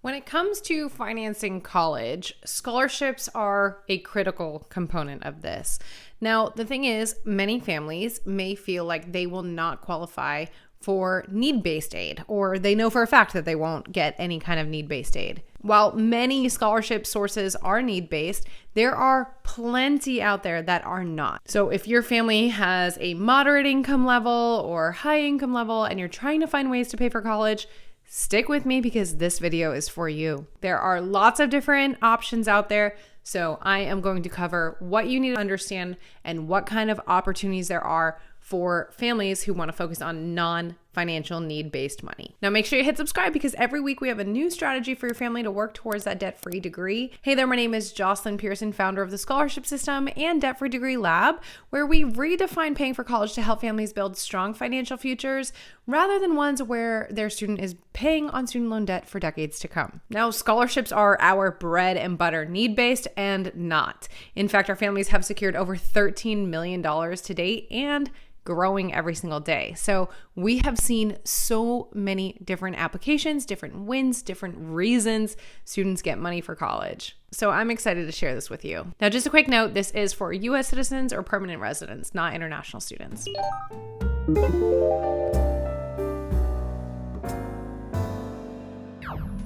When it comes to financing college, scholarships are a critical component of this. Now, the thing is, many families may feel like they will not qualify for need-based aid, or they know for a fact that they won't get any kind of need-based aid. While many scholarship sources are need-based, there are plenty out there that are not. So if your family has a moderate income level or high income level and you're trying to find ways to pay for college, stick with me because this video is for you. There are lots of different options out there. So I am going to cover what you need to understand and what kind of opportunities there are for families who want to focus on non-financial need-based money. Now make sure you hit subscribe because every week we have a new strategy for your family to work towards that debt-free degree. Hey there, my name is Jocelyn Pearson, founder of the Scholarship System and Debt-Free Degree Lab, where we redefine paying for college to help families build strong financial futures rather than ones where their student is paying on student loan debt for decades to come. Now, scholarships are our bread and butter, need-based and not. In fact, our families have secured over $13 million to date and growing every single day. So we have seen so many different applications, different wins, different reasons students get money for college. So I'm excited to share this with you. Now, just a quick note, this is for US citizens or permanent residents, not international students.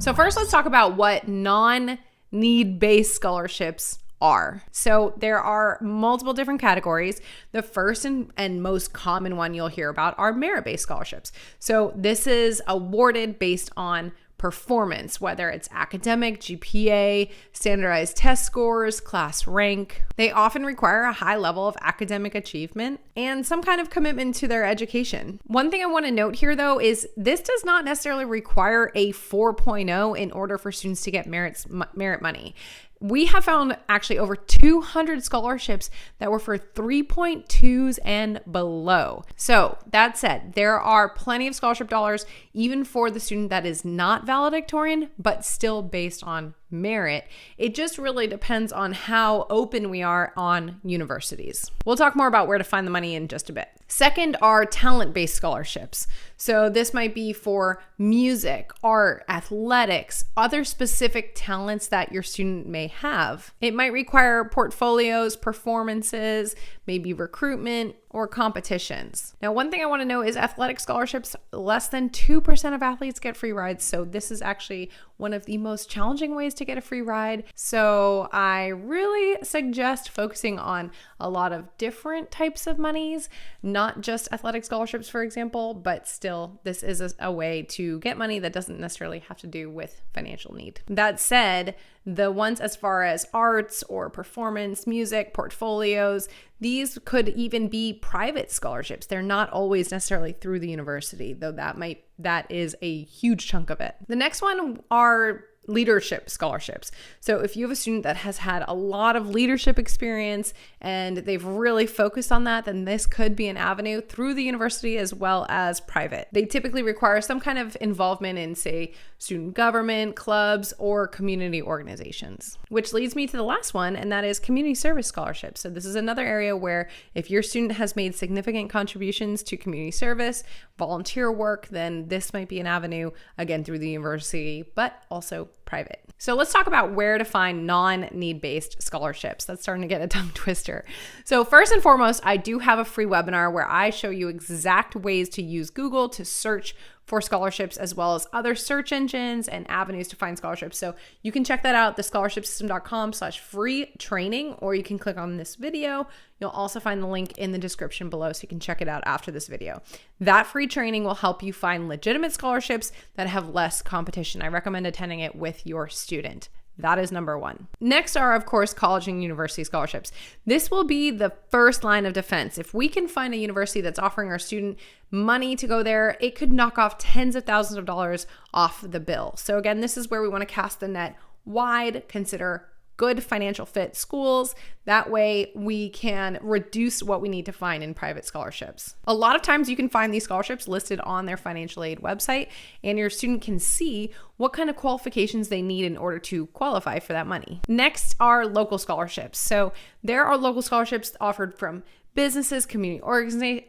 So first, let's talk about what non-need-based scholarships are. So there are multiple different categories. The first and most common one you'll hear about are merit-based scholarships. So this is awarded based on performance, whether it's academic, GPA, standardized test scores, class rank. They often require a high level of academic achievement and some kind of commitment to their education. One thing I want to note here, though, is this does not necessarily require a 4.0 in order for students to get merit money. We have found actually over 200 scholarships that were for 3.2s and below. So that said, there are plenty of scholarship dollars even for the student that is not valedictorian, but still based on merit. It just really depends on how open we are on universities. We'll talk more about where to find the money in just a bit. Second are talent-based scholarships. So this might be for music, art, athletics, other specific talents that your student may have. It might require portfolios, performances, maybe recruitment, or competitions. Now, one thing I want to know is athletic scholarships, less than 2% of athletes get free rides. So this is actually one of the most challenging ways to get a free ride. So I really suggest focusing on a lot of different types of monies, not just athletic scholarships, for example, but still this is a way to get money that doesn't necessarily have to do with financial need. That said, the ones as far as arts or performance, music, portfolios, these could even be private scholarships. They're not always necessarily through the university, though that is a huge chunk of it. The next one are leadership scholarships. So if you have a student that has had a lot of leadership experience and they've really focused on that, then this could be an avenue through the university as well as private. They typically require some kind of involvement in, say, student government, clubs, or community organizations. Which leads me to the last one, and that is community service scholarships. So this is another area where if your student has made significant contributions to community service, volunteer work, then this might be an avenue, again, through the university, but also private. So let's talk about where to find non-need-based scholarships. That's starting to get a tongue twister. So first and foremost, I do have a free webinar where I show you exact ways to use Google to search for scholarships, as well as other search engines and avenues to find scholarships. So you can check that out, thescholarshipsystem.com/free training, or you can click on this video. You'll also find the link in the description below so you can check it out after this video. That free training will help you find legitimate scholarships that have less competition. I recommend attending it with your student. That is number one. Next are, of course, college and university scholarships. This will be the first line of defense. If we can find a university that's offering our student money to go there, it could knock off tens of thousands of dollars off the bill. So again, this is where we want to cast the net wide, consider good financial fit schools. That way we can reduce what we need to find in private scholarships. A lot of times you can find these scholarships listed on their financial aid website, and your student can see what kind of qualifications they need in order to qualify for that money. Next are local scholarships. So there are local scholarships offered from businesses, community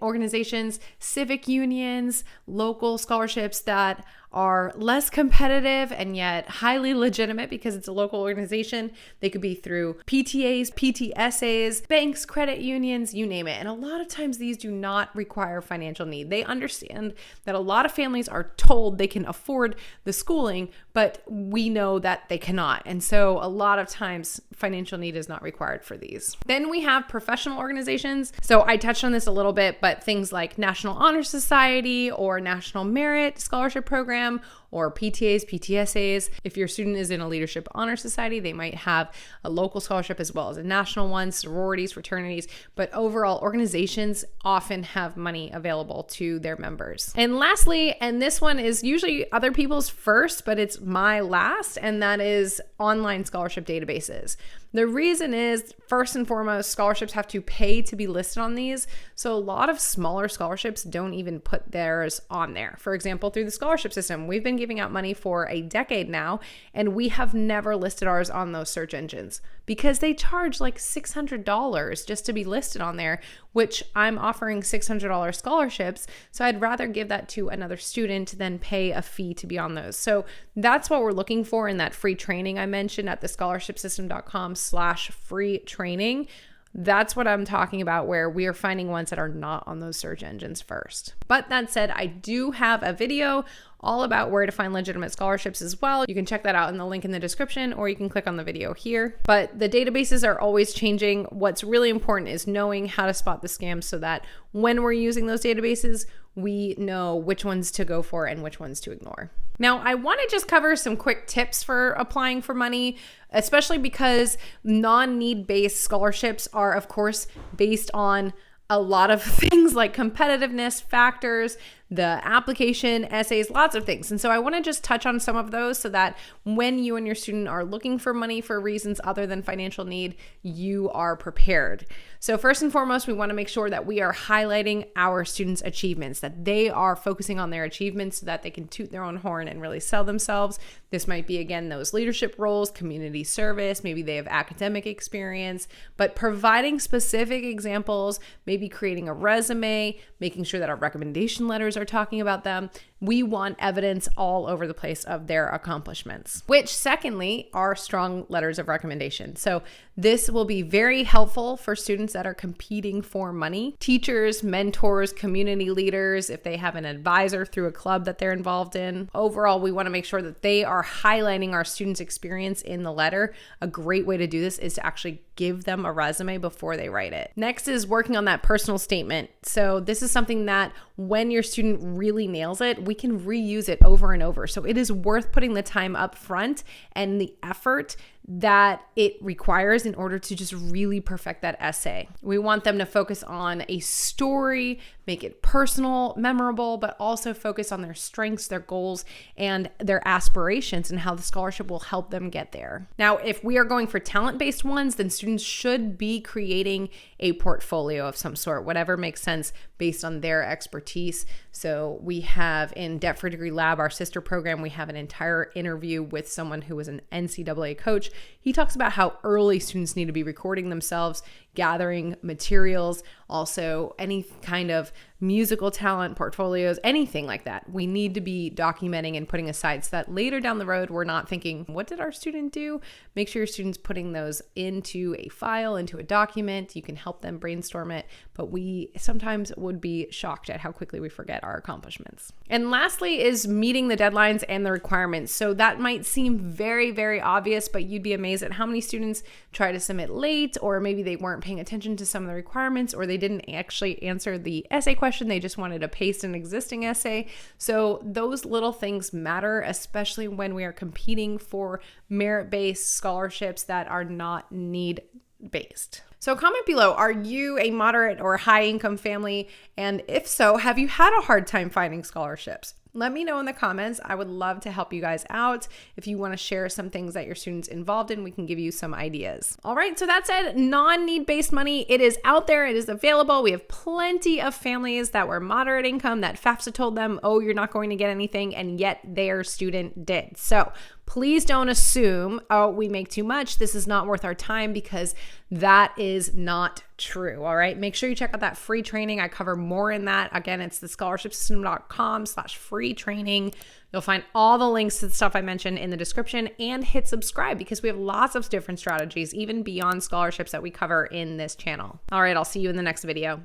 organizations, civic unions, local scholarships that are less competitive and yet highly legitimate because it's a local organization. They could be through PTAs, PTSAs, banks, credit unions, you name it. And a lot of times these do not require financial need. They understand that a lot of families are told they can afford the schooling, but we know that they cannot. And so a lot of times financial need is not required for these. Then we have professional organizations. So I touched on this a little bit, but things like National Honor Society or National Merit Scholarship Program or PTAs, PTSAs. If your student is in a Leadership Honor Society, they might have a local scholarship as well as a national one, sororities, fraternities, but overall organizations often have money available to their members. And lastly, and this one is usually other people's first, but it's my last, and that is online scholarship databases. The reason is, first and foremost, scholarships have to pay to be listed on these. So a lot of smaller scholarships don't even put theirs on there. For example, through the scholarship system, we've been giving out money for a decade now, and we have never listed ours on those search engines because they charge like $600 just to be listed on there, which I'm offering $600 scholarships. So I'd rather give that to another student than pay a fee to be on those. So that's what we're looking for in that free training I mentioned at thescholarshipsystem.com/free training. That's what I'm talking about, where we are finding ones that are not on those search engines first. But that said, I do have a video all about where to find legitimate scholarships as well. You can check that out in the link in the description, or you can click on the video here. But the databases are always changing. What's really important is knowing how to spot the scams so that when we're using those databases, we know which ones to go for and which ones to ignore. Now, I want to just cover some quick tips for applying for money, especially because non-need-based scholarships are, of course, based on a lot of things like competitiveness factors, the application, essays, lots of things. And so I want to just touch on some of those so that when you and your student are looking for money for reasons other than financial need, you are prepared. So first and foremost, we want to make sure that we are highlighting our students' achievements, that they are focusing on their achievements so that they can toot their own horn and really sell themselves. This might be, again, those leadership roles, community service, maybe they have academic experience, but providing specific examples, maybe creating a resume, making sure that our recommendation letters are talking about them. We want evidence all over the place of their accomplishments, which secondly are strong letters of recommendation. So this will be very helpful for students that are competing for money, teachers, mentors, community leaders, if they have an advisor through a club that they're involved in. Overall, we want to make sure that they are highlighting our students' experience in the letter. A great way to do this is to actually give them a resume before they write it. Next is working on that personal statement. So this is something that when your student really nails it, we can reuse it over and over. So it is worth putting the time up front and the effort that it requires in order to just really perfect that essay. We want them to focus on a story, make it personal, memorable, but also focus on their strengths, their goals, and their aspirations and how the scholarship will help them get there. Now, if we are going for talent-based ones, then students should be creating a portfolio of some sort, whatever makes sense based on their expertise. So we have in Debt Free Degree Lab, our sister program, we have an entire interview with someone who was an NCAA coach. He talks about how early students need to be recording themselves, gathering materials, also any kind of musical talent, portfolios, anything like that. We need to be documenting and putting aside so that later down the road, we're not thinking, what did our student do? Make sure your student's putting those into a file, into a document. You can help them brainstorm it, but we sometimes would be shocked at how quickly we forget our accomplishments. And lastly is meeting the deadlines and the requirements. So that might seem very, very obvious, but you'd be amazed at how many students try to submit late, or maybe they weren't paying attention to some of the requirements, or they didn't actually answer the essay question. They just wanted to paste an existing essay. So those little things matter, especially when we are competing for merit-based scholarships that are not need-based. So comment below, are you a moderate or high income family? And if so, have you had a hard time finding scholarships? Let me know in the comments. I would love to help you guys out. If you want to share some things that your students involved in, we can give you some ideas. All right, so that said, non-need-based money, it is out there, it is available. We have plenty of families that were moderate income that FAFSA told them, oh, you're not going to get anything, and yet their student did. So please don't assume, oh, we make too much, this is not worth our time, because that is not true. All right. Make sure you check out that free training. I cover more in that. Again, it's the scholarshipsystem.com/free training. You'll find all the links to the stuff I mentioned in the description, and hit subscribe because we have lots of different strategies, even beyond scholarships, that we cover in this channel. All right. I'll see you in the next video.